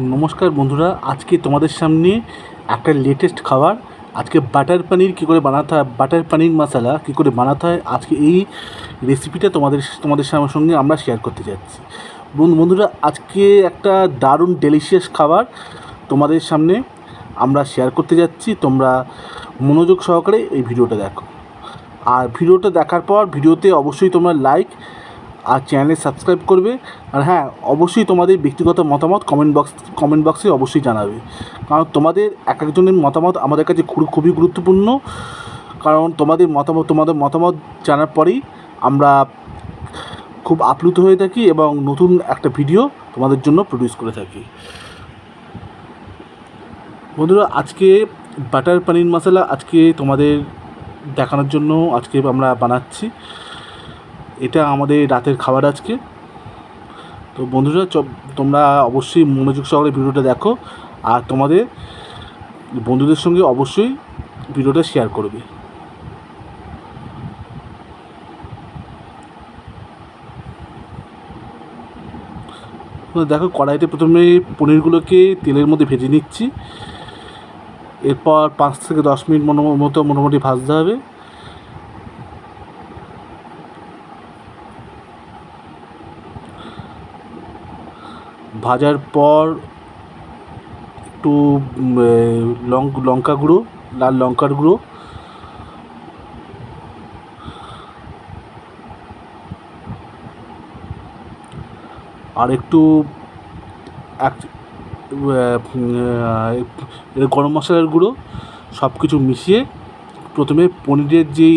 নমস্কার বন্ধুরা, আজকে তোমাদের সামনে একটা লেটেস্ট খাবার, আজকে বাটার পনির কী করে বানাতে হয়, বাটার পনির মশলা কী করে বানাতে হয়, আজকে এই রেসিপিটা তোমাদের সঙ্গে আমরা শেয়ার করতে যাচ্ছি। বন্ধুরা, আজকে একটা দারুণ ডেলিশিয়াস খাবার তোমাদের সামনে আমরা শেয়ার করতে যাচ্ছি। তোমরা মনোযোগ সহকারে এই ভিডিওটা দেখো, আর ভিডিওটা দেখার পর ভিডিওতে অবশ্যই তোমরা লাইক আর চ্যানেলে সাবস্ক্রাইব করবে। আর হ্যাঁ, অবশ্যই তোমাদের ব্যক্তিগত মতামত কমেন্ট বক্সে অবশ্যই জানাবে, কারণ তোমাদের এক একজনের মতামত আমাদের কাছে খুবই গুরুত্বপূর্ণ। কারণ তোমাদের মতামত জানার পরেই আমরা খুব আপ্লুত হয়ে থাকি এবং নতুন একটা ভিডিও তোমাদের জন্য প্রডিউস করে থাকি। বন্ধুরা, আজকে বাটার পনির মশলা আজকে তোমাদের দেখানোর জন্য আজকে আমরা বানাচ্ছি। এটা আমাদের রাতের খাবার আজকে। তো বন্ধুরা, তোমরা অবশ্যই মনোযোগ সহকারে ভিডিওটা দেখো, আর তোমাদের বন্ধুদের সঙ্গে অবশ্যই ভিডিওটা শেয়ার করবে। দেখো, কড়াইতে প্রথমে পনিরগুলোকে তেলের মধ্যে ভেজে নিচ্ছি। এরপর 5 থেকে 10 মিনিট মোটামুটি ভাজতে হবে। ভাজার পর একটু লঙ্কা গুঁড়ো, লাল লঙ্কার গুঁড়ো, আর একটু গরম মশলার গুঁড়ো, সব কিছু মিশিয়ে প্রথমে পনিরের যেই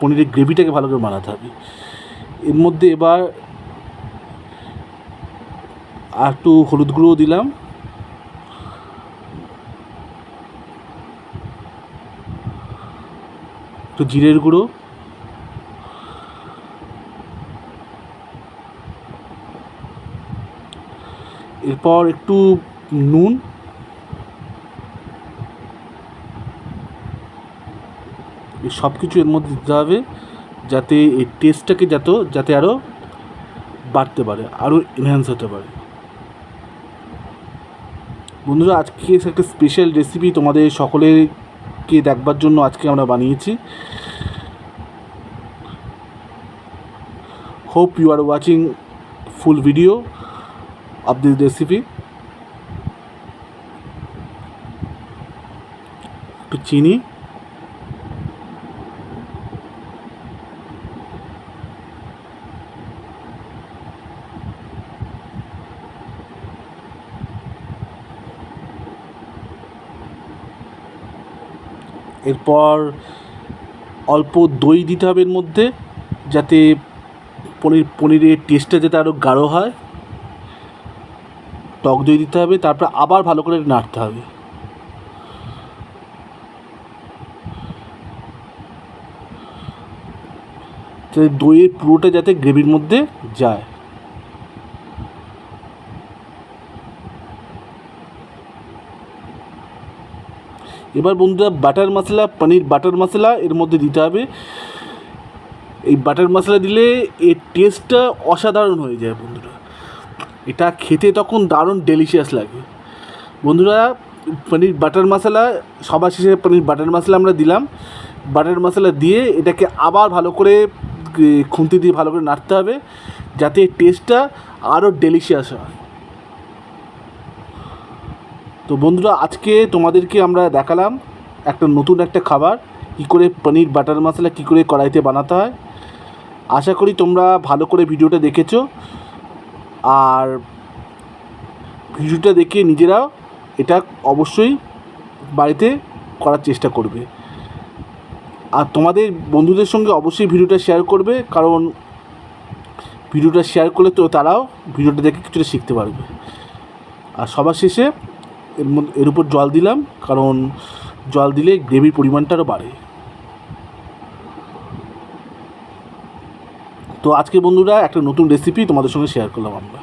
পনিরের গ্রেভিটাকে ভালো করে বানাতে হবে। এর মধ্যে এবার আর একটু হলুদ গুঁড়ো দিলাম, একটু জিরের গুঁড়ো, এরপর একটু নুন, এই সব কিছু এর মধ্যে দিতে হবে, যাতে এই টেস্টটাকে যাতে আরও বাড়তে পারে, আরও এনহ্যান্স হতে পারে। বন্ধুরা, আজকে একটা স্পেশাল রেসিপি তোমাদের সকলেরকে দেখবার জন্য আজকে আমরা বানিয়েছি। Hope you are watching full video of this recipe. একটু চিনি, এরপর অল্প দই দিতে হবে এর মধ্যে, যাতে পনিরের টেস্টটা যাতে আরও গাঢ় হয়। টক দই দিতে হবে, তারপর আবার ভালো করে নাড়তে হবে। দইয়ের পুরোটা যাতে গ্রেভির মধ্যে যায়। এবার বন্ধুরা, পনির বাটার মশলা এর মধ্যে দিতে হবে। এই বাটার মশলা দিলে এর টেস্টটা অসাধারণ হয়ে যায় বন্ধুরা, এটা খেতে তখন দারুণ ডেলিশিয়াস লাগে। বন্ধুরা, পনির বাটার মশলা সবার শেষে পনির বাটার মশলা আমরা দিলাম। বাটার মশলা দিয়ে এটাকে আবার ভালো করে খুন্তি দিয়ে ভালো করে নাড়তে হবে, যাতে টেস্টটা আরও ডেলিশিয়াস হয়। তো বন্ধুরা, আজকে তোমাদেরকে আমরা দেখালাম নতুন একটা খাবার, কী করে পনির বাটার মশলা কী করে কড়াইতে বানাতে হয়। আশা করি তোমরা ভালো করে ভিডিওটা দেখেছো, আর ভিডিওটা দেখে নিজেরাও এটা অবশ্যই বাড়িতে করার চেষ্টা করবে। আর তোমাদের বন্ধুদের সঙ্গে অবশ্যই ভিডিওটা শেয়ার করবে, কারণ ভিডিওটা শেয়ার করলে তো তারাও ভিডিওটা দেখে কিছুটা শিখতে পারবে। আর সবার শেষে এর উপর জল দিলাম, কারণ জল দিলে গ্রেভির পরিমাণটা আরও বাড়ে। তো আজকে বন্ধুরা, একটা নতুন রেসিপি তোমাদের সঙ্গে শেয়ার করলাম আমরা।